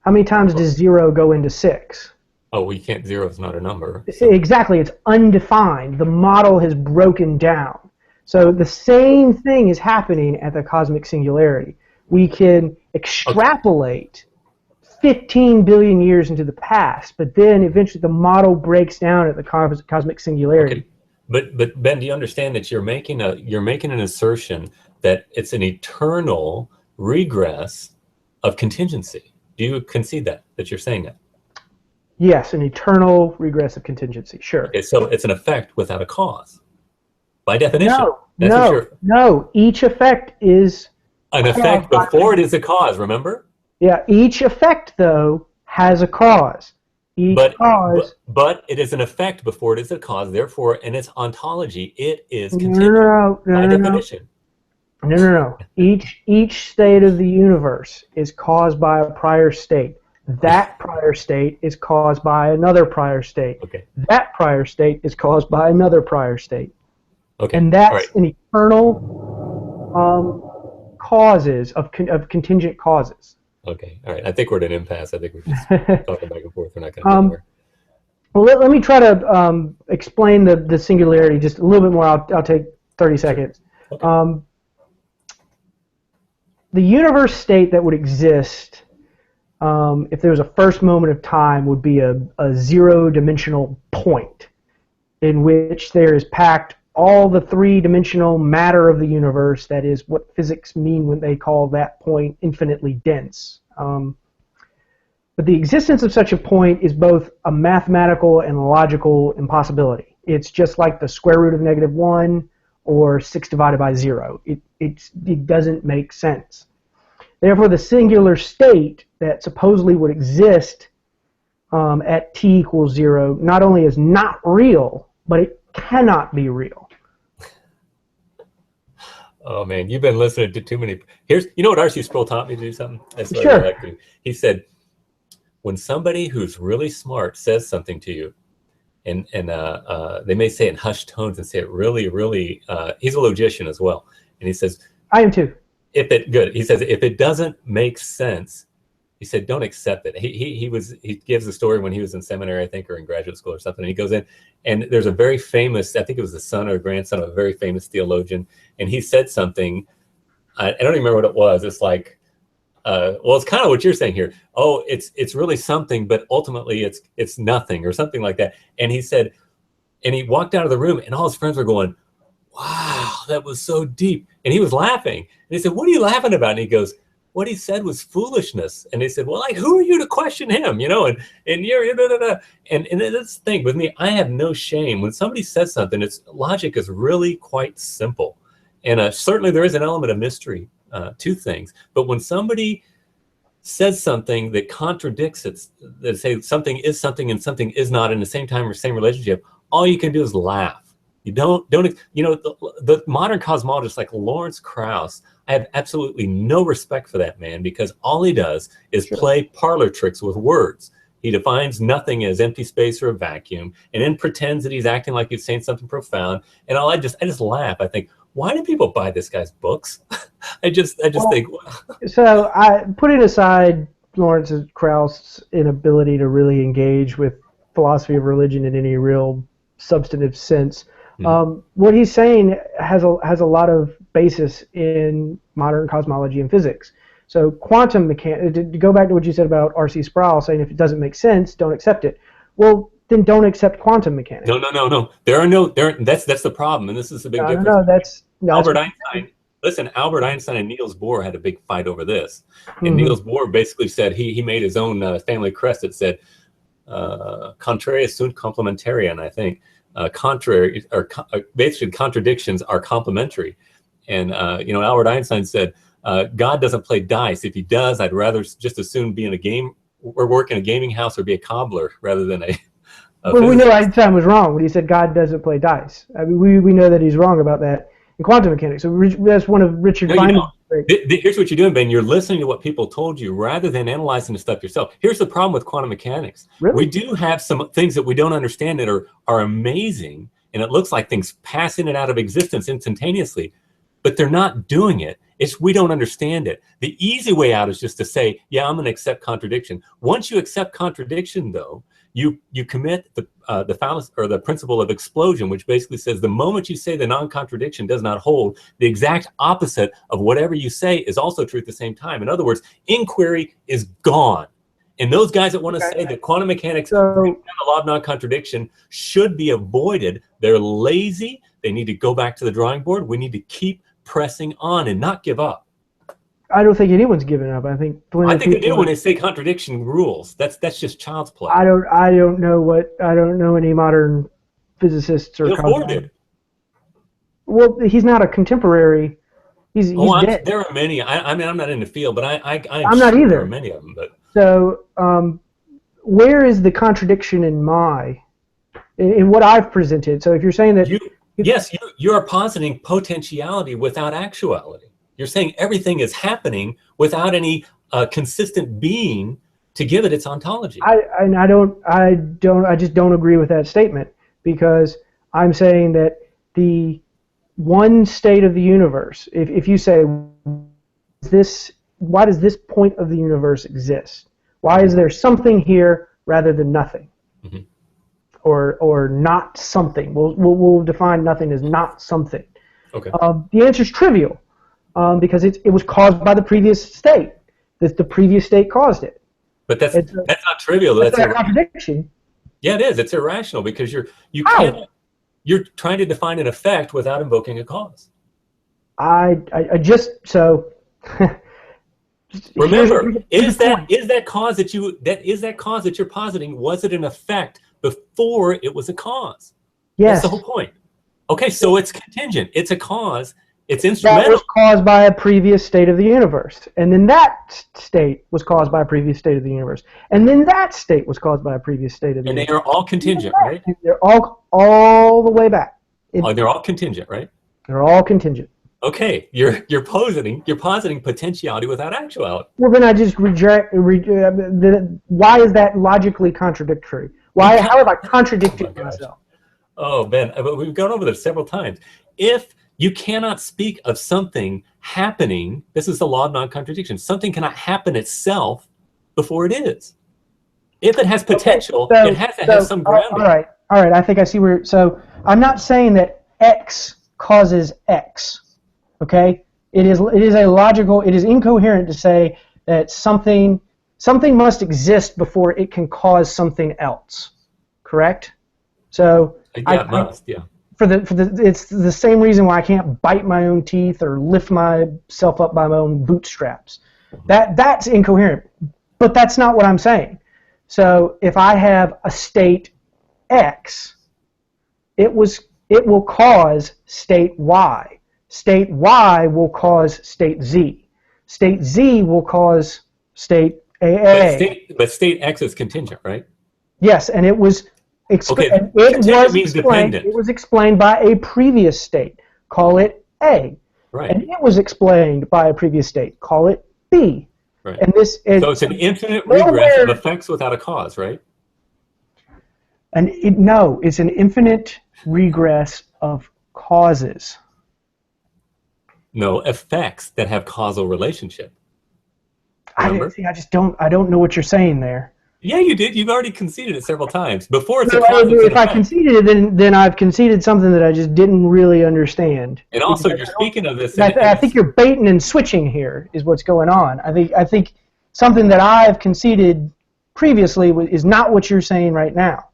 How many times does 0 go into 6? Oh, well, you can't. 0 is not a number. So. Exactly. It's undefined. The model has broken down. So the same thing is happening at the cosmic singularity. We can extrapolate 15 billion years into the past, but then eventually the model breaks down at the cosmic singularity. Okay. But Ben, do you understand that you're making an assertion that it's an eternal regress of contingency? Do you concede that you're saying that? Yes, an eternal regress of contingency. Sure. Okay, so it's an effect without a cause. By definition. No. Each effect is an effect before it is a cause, remember? Yeah, each effect, though, has a cause. But it is an effect before it is a cause, therefore, in its ontology, it is contingent by definition. No. Each state of the universe is caused by a prior state. That prior state is caused by another prior state. Okay. That prior state is caused by another prior state. Okay. And that's an eternal causes of contingent causes. Okay. All right. I think we're at an impasse. I think we're just talking back and forth. We're not going to get anywhere. Well, let me try to explain the singularity just a little bit more. I'll take 30 seconds. Okay. The universe state that would exist if there was a first moment of time would be a zero-dimensional point in which there is packed all the three-dimensional matter of the universe. That is what physics mean when they call that point infinitely dense. But the existence of such a point is both a mathematical and logical impossibility. It's just like the square root of -1 or 6 divided by 0. It doesn't make sense. Therefore, the singular state that supposedly would exist at t equals 0 not only is not real, but it cannot be real. Oh man, you've been listening to too many. You know what R.C. Sproul taught me to do something? That's what Sure. I like to do. He said, when somebody who's really smart says something to you, and they may say it in hushed tones and say it really, really. He's a logician as well, and he says, I am too. He says if it doesn't make sense, he said don't accept it. He gives a story when he was in seminary, I think, or in graduate school or something. And he goes in, and there's a very famous, I think it was the son or grandson of a very famous theologian, and he said something. I don't even remember what it was. It's like, well, it's kind of what you're saying here. Oh, it's really something, but ultimately it's nothing or something like that. And he said, and he walked out of the room, and all his friends were going, "Wow, that was so deep." And he was laughing. And he said, "What are you laughing about?" And he goes, "What he said was foolishness." And they said, "Well, like, who are you to question him? You know, and you're da, da, da. And that's the thing with me. I have no shame when somebody says something. Its logic is really quite simple, and certainly there is an element of mystery to things. But when somebody says something that contradicts it, that say something is something and something is not in the same time or same relationship, all you can do is laugh. You don't, you know, the modern cosmologists like Lawrence Krauss, I have absolutely no respect for that man, because all he does is play parlor tricks with words. He defines nothing as empty space or a vacuum, and then pretends that he's acting like he's saying something profound. And I just laugh. I think, why do people buy this guy's books? I just think. So I putting aside Lawrence Krauss' inability to really engage with philosophy of religion in any real substantive sense. What he's saying has a lot of basis in modern cosmology and physics. So quantum mechanics, to go back to what you said about R.C. Sproul saying if it doesn't make sense, don't accept it. Well, then don't accept quantum mechanics. No. That's the problem, and this is the big difference. Albert Einstein. Listen, Albert Einstein and Niels Bohr had a big fight over this. And Niels Bohr basically said he made his own family crest that said, contraria sunt complementarian, I think. Contrary, or basically contradictions are complementary. And, Albert Einstein said, God doesn't play dice. If he does, I'd rather just as soon be in a game or work in a gaming house or be a cobbler rather than a well, we know Einstein was wrong when he said God doesn't play dice. I mean, we know that he's wrong about that in quantum mechanics. So that's one of Richard Feynman's. Here's what you're doing, Ben. You're listening to what people told you rather than analyzing the stuff yourself. Here's the problem with quantum mechanics. Really? We do have some things that we don't understand that are amazing, and it looks like things pass in and out of existence instantaneously, but they're not doing it. It's we don't understand it. The easy way out is just to say, yeah, I'm going to accept contradiction. Once you accept contradiction, though, you commit the fallacy or the principle of explosion, which basically says the moment you say the non-contradiction does not hold, the exact opposite of whatever you say is also true at the same time. In other words, inquiry is gone. And those guys that want to say that quantum mechanics, the law of non-contradiction, should be avoided, they're lazy. They need to go back to the drawing board. We need to keep pressing on and not give up. I don't think anyone's given up. I think they do when they say contradiction rules. That's just child's play. I don't know any modern physicists or cosmologists. Well, he's not a contemporary. He's dead. There are many. I mean, I'm not in the field, but I'm not sure either. There are many of them. But so, where is the contradiction in what I've presented? So, if you're saying that you are positing potentiality without actuality. You're saying everything is happening without any consistent being to give it its ontology. I just don't agree with that statement, because I'm saying that the one state of the universe, if you say why does this point of the universe exist? Why is there something here rather than nothing? Mm-hmm. Or not something. We'll define nothing as not something. Okay. The answer is trivial. Because it was caused by the previous state. The previous state caused it. But that's not trivial. That's a contradiction. Yeah, it is. It's irrational because you're trying to define an effect without invoking a cause. Remember, is that cause that you're positing, was it an effect before it was a cause? Yes. That's the whole point. Okay, so it's contingent. It's a cause. It's instrumental. That was caused by a previous state of the universe. And then that state was caused by a previous state of the universe. And then that state was caused by a previous state of the universe. And they are all contingent, right? They're all the way back. They're all contingent, right? They're all contingent. Okay, you're positing potentiality without actuality. Well, then I just reject. Why is that logically contradictory? How have I Oh contradicted my gosh. myself? Oh, Ben, we've gone over this several times. If you cannot speak of something happening, this is the law of non-contradiction. Something cannot happen itself before it is. If it has potential, Okay, it has to have some grounding. all right. I think I see where. So I'm not saying that X causes X. Okay, it is a logical. It is incoherent to say that something must exist before it can cause something else. Correct? So Yeah, it must. Yeah. it's the same reason why I can't bite my own teeth or lift myself up by my own bootstraps. That's incoherent, but that's not what I'm saying. So if I have a state X, it will cause state Y. State Y will cause state Z. State Z will cause state AA. But state X is contingent, right? Yes, and it was Okay, contingent means dependent. It was explained by a previous state. Call it A. Right. And it was explained by a previous state. Call it B. Right. And this is so it's an infinite regress of effects without a cause, right? And no, it's an infinite regress of causes. No, effects that have causal relationship. I don't know what you're saying there. Yeah, you did. You've already conceded it several times. Before it's So a cause. if I conceded it, then I've conceded something that I just didn't really understand. And also, you're speaking of this. I think you're baiting and switching here is what's going on. I think something that I've conceded previously is not what you're saying right now,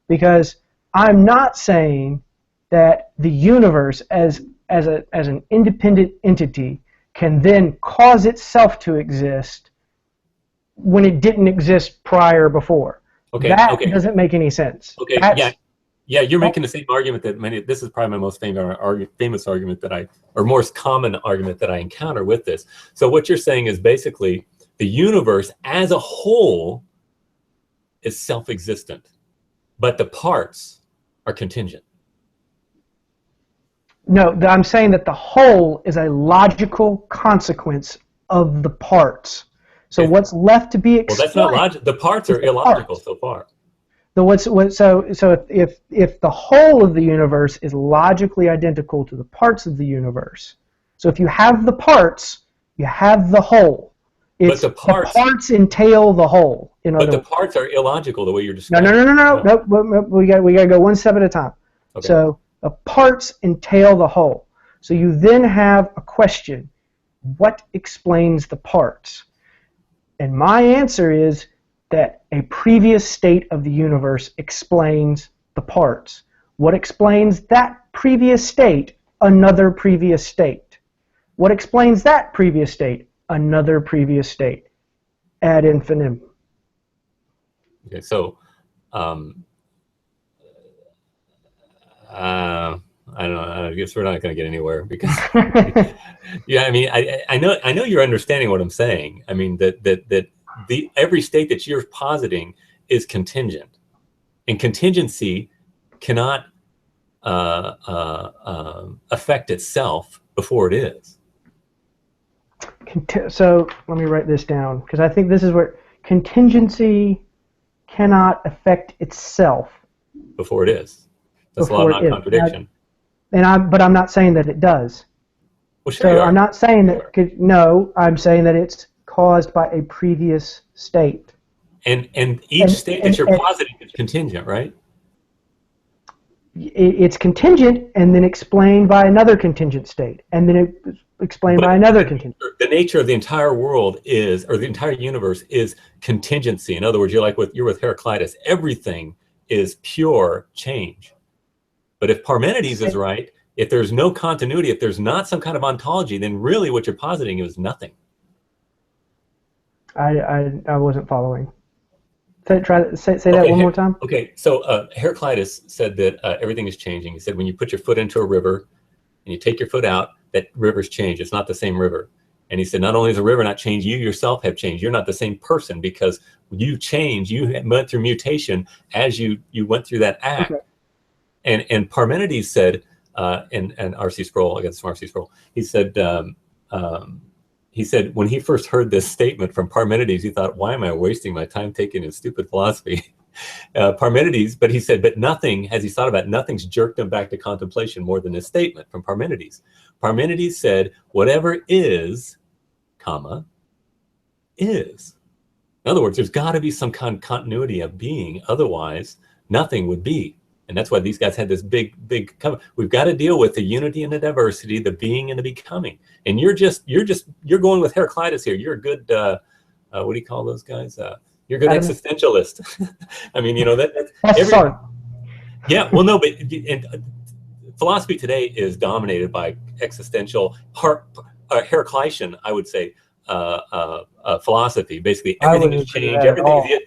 because I'm not saying that the universe as an independent entity can then cause itself to exist when it didn't exist before. Okay. That doesn't make any sense. Okay. Yeah. You're making the same argument that this is probably my most famous argument or most common argument that I encounter with this. So what you're saying is basically the universe as a whole is self-existent, but the parts are contingent. No, I'm saying that the whole is a logical consequence of the parts. So what's left to be explained? Well, that's not logical. The parts are illogical so far. So if the whole of the universe is logically identical to the parts of the universe, so if you have the parts, you have the whole. But the parts entail the whole. But the parts are illogical the way you're describing. No. We got to go one step at a time. Okay. So the parts entail the whole. So you then have a question: what explains the parts? And my answer is that a previous state of the universe explains the parts. What explains that previous state? Another previous state. What explains that previous state? Another previous state. Ad infinitum. Okay, so I don't know. I guess we're not going to get anywhere because yeah. I mean, I know you're understanding what I'm saying. I mean that every state that you're positing is contingent, and contingency cannot affect itself before it is. So let me write this down, because I think this is where contingency cannot affect itself before it is. That's law of non-contradiction. But I'm not saying that it does. Well, sure. So I'm not saying that. No, I'm saying that it's caused by a previous state. And each state that you're positing is contingent, right? It's contingent and then explained by another contingent state, and then it's explained by another contingent. The nature of the entire world is, or the entire universe is contingency. In other words, you're with Heraclitus. Everything is pure change. But if Parmenides is right, if there's no continuity, if there's not some kind of ontology, then really what you're positing is nothing. I wasn't following. Say that one more time. Okay, so Heraclitus said that everything is changing. He said when you put your foot into a river and you take your foot out, that river's changed. It's not the same river. And he said not only is the river not changed, you yourself have changed. You're not the same person because you changed. You went through mutation as you went through that act. Okay. And Parmenides said, and R.C. Sproul, I guess from R.C. Sproul, he said when he first heard this statement from Parmenides, he thought, why am I wasting my time taking his stupid philosophy? Parmenides, but he said, but nothing, as he's thought about it, nothing's jerked him back to contemplation more than this statement from Parmenides. Parmenides said, whatever is, comma, is. In other words, there's got to be some kind of continuity of being, otherwise nothing would be. And that's why these guys had this big we've got to deal with the unity and the diversity, the being and the becoming. And you're going with Heraclitus here. You're a good what do you call those guys? You're a good existentialist. I mean, Sorry. Yeah, well, no, but philosophy today is dominated by existential, Heraclitean, I would say, philosophy. Basically, everything is change. Everything is it.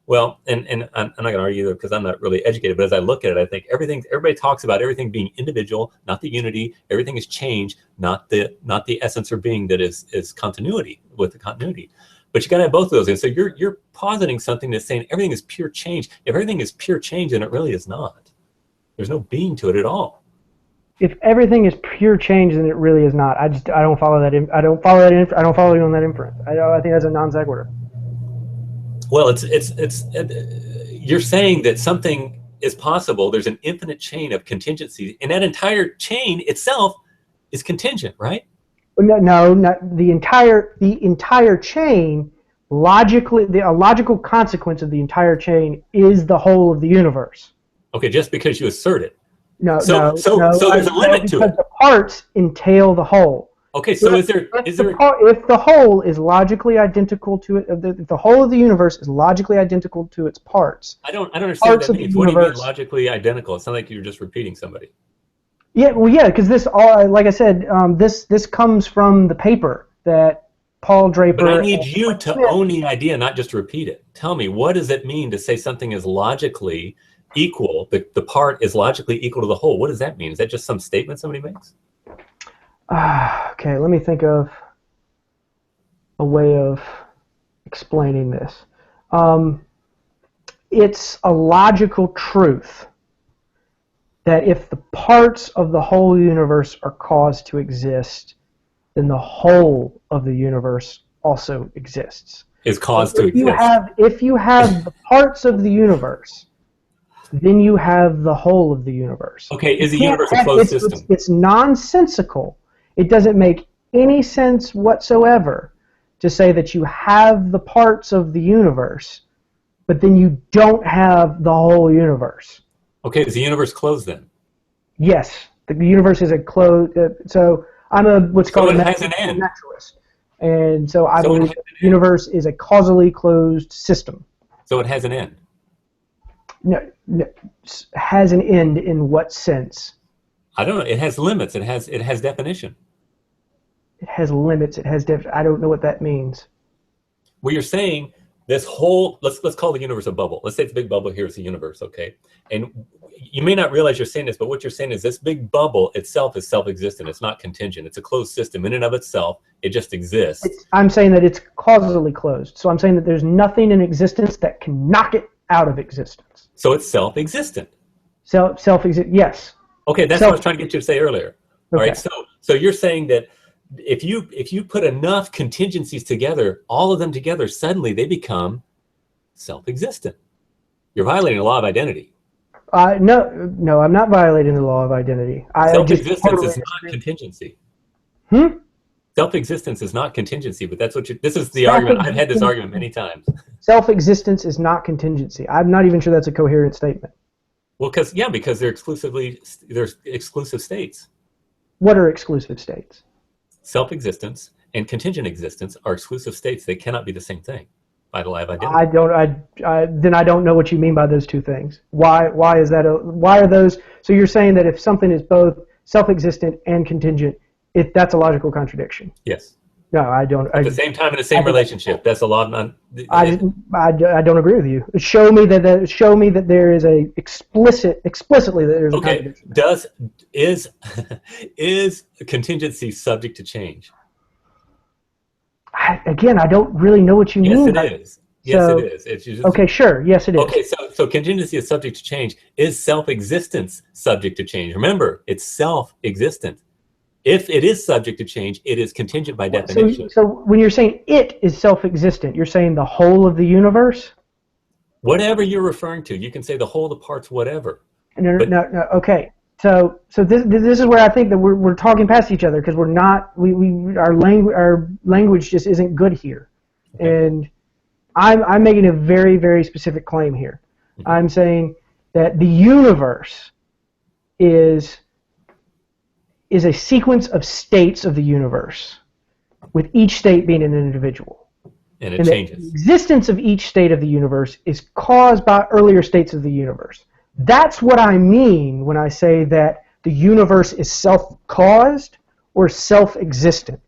Well, and I'm not going to argue because I'm not really educated, but as I look at it, I think everybody talks about everything being individual, not the unity. Everything is change, not the essence or being that is continuity with the continuity. But you got to have both of those. And so you're positing something that's saying everything is pure change. If everything is pure change, then it really is not. There's no being to it at all. If everything is pure change, then it really is not. I don't follow that. I don't follow you on that inference. I think that's a non sequitur. Well, you're saying that something is possible. There's an infinite chain of contingencies, and that entire chain itself is contingent, right? No, not the entire chain. Logically, a logical consequence of the entire chain is the whole of the universe. Okay, just because you assert it. No, so there's a limit to it. Because the parts entail the whole. Okay, so if the whole is logically identical to it, if the whole of the universe is logically identical to its parts. I don't understand what that means. What do you mean logically identical? It sounds like you're just repeating somebody. Yeah, well, yeah, because this, like I said, this comes from the paper that Paul Draper. But I need you to own the idea, not just repeat it. Tell me, what does it mean to say something is logically equal? The part is logically equal to the whole. What does that mean? Is that just some statement somebody makes? Okay, let me think of a way of explaining this. It's a logical truth that if the parts of the whole universe are caused to exist, then the whole of the universe also exists. Is caused to exist. If you have the parts of the universe, then you have the whole of the universe. Okay, is the universe a closed system? It's nonsensical. It doesn't make any sense whatsoever to say that you have the parts of the universe, but then you don't have the whole universe. Okay, is the universe closed then? Yes, the universe is a closed. So I'm what's called a naturalist, and so I believe the universe is a causally closed system. So it has an end. No, has an end in what sense? I don't know. It has limits. It has definition. It has limits. It has I don't know what that means. Well, you're saying this whole, let's call the universe a bubble. Let's say it's a big bubble. Here is the universe, okay? And you may not realize you're saying this, but what you're saying is this big bubble itself is self-existent. It's not contingent. It's a closed system in and of itself. It just exists. I'm saying that it's causally closed. So I'm saying that there's nothing in existence that can knock it out of existence. So it's self-existent. Self-existent, yes. Okay, that's what I was trying to get you to say earlier. Okay. All right, so you're saying that if you put enough contingencies together, all of them together, suddenly they become self-existent. You're violating the law of identity. No, I'm not violating the law of identity. Self-existence is not contingency. Self-existence is not contingency, but that's what this is the argument. I've had this argument many times. Self-existence is not contingency. I'm not even sure that's a coherent statement. Well, because they're exclusive states. What are exclusive states? Self-existence and contingent existence are exclusive states. They cannot be the same thing by the law of identity. Then I don't know what you mean by those two things. Why is that? Why are those? So you're saying that if something is both self-existent and contingent, that's a logical contradiction? Yes. No, I don't. At the same time, in the same relationship, that's a law of non. I don't agree with you. Show me that there is a explicitly that there's a contradiction. Is contingency subject to change? Again, I don't really know what you mean. Yes, it is. Yes, it is. It's just, okay, sure. Yes, it is. Okay, so contingency is subject to change. Is self-existence subject to change? Remember, it's self-existent. If it is subject to change, it is contingent by definition. So when you're saying it is self-existent, you're saying the whole of the universe? Whatever you're referring to, you can say the whole, the parts, whatever. No, But- no, no. Okay. So this is where I think that we're talking past each other because we're not our language just isn't good here, Okay. and I'm making a very, very specific claim here. I'm saying that the universe is a sequence of states of the universe, with each state being an individual. And it And the changes. existence of each state of the universe is caused by earlier states of the universe. That's what I mean when I say that the universe is self-caused or self-existent.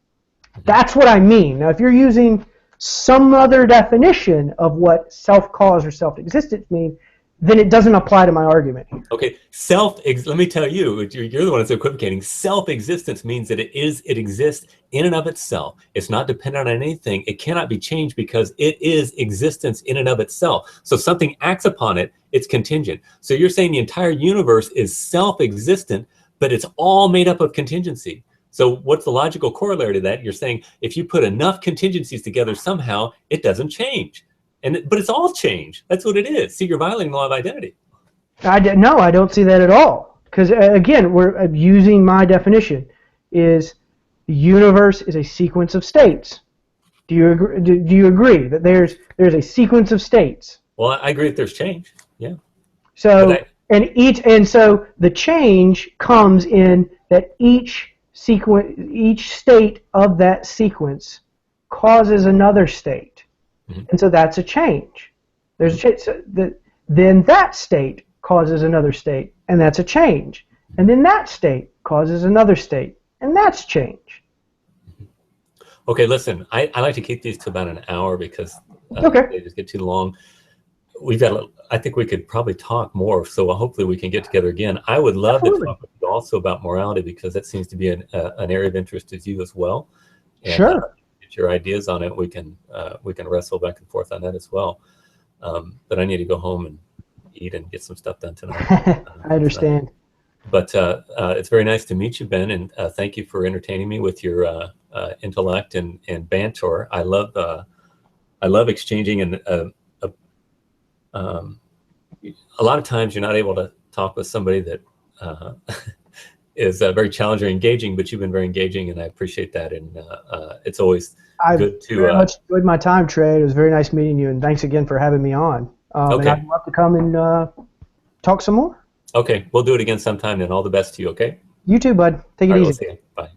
That's what I mean. Now, if you're using some other definition of what self-caused or self-existent mean, then it doesn't apply to my argument here. Okay, let me tell you, you're the one that's equivocating. Self-existence means that it exists in and of itself. It's not dependent on anything. It cannot be changed because it is existence in and of itself. So something acts upon it, it's contingent. So you're saying the entire universe is self-existent, but it's all made up of contingency. So what's the logical corollary to that? You're saying if you put enough contingencies together somehow, it doesn't change. But it's all change. That's what it is. See, you're violating the law of identity. No, I don't see that at all. Because again, we're using my definition. Is the universe is a sequence of states. Do you agree? Do you agree that there's a sequence of states? Well, I agree that there's change. Yeah. So so the change comes in that each state of that sequence causes another state. And so that's a change. There's a change. So then that state causes another state, and that's a change. And then that state causes another state, and that's change. Okay, listen, I like to keep these to about an hour because they just get too long. I think we could probably talk more, so hopefully we can get together again. I would love to talk with you also about morality because that seems to be an area of interest to you as well. And, sure. Your ideas on it, we can wrestle back and forth on that as well. But I need to go home and eat and get some stuff done tonight. I understand. But it's very nice to meet you, Ben, and thank you for entertaining me with your intellect and banter. I love exchanging, and a lot of times you're not able to talk with somebody that is very challenging or engaging, but you've been very engaging, and I appreciate that. And it's always good to. I've very much enjoyed my time, Trey. It was very nice meeting you, and thanks again for having me on. Okay. And I'd love to come and talk some more. Okay, we'll do it again sometime, and all the best to you, okay? You too, bud. Take it All right, easy. we'll see you. Bye.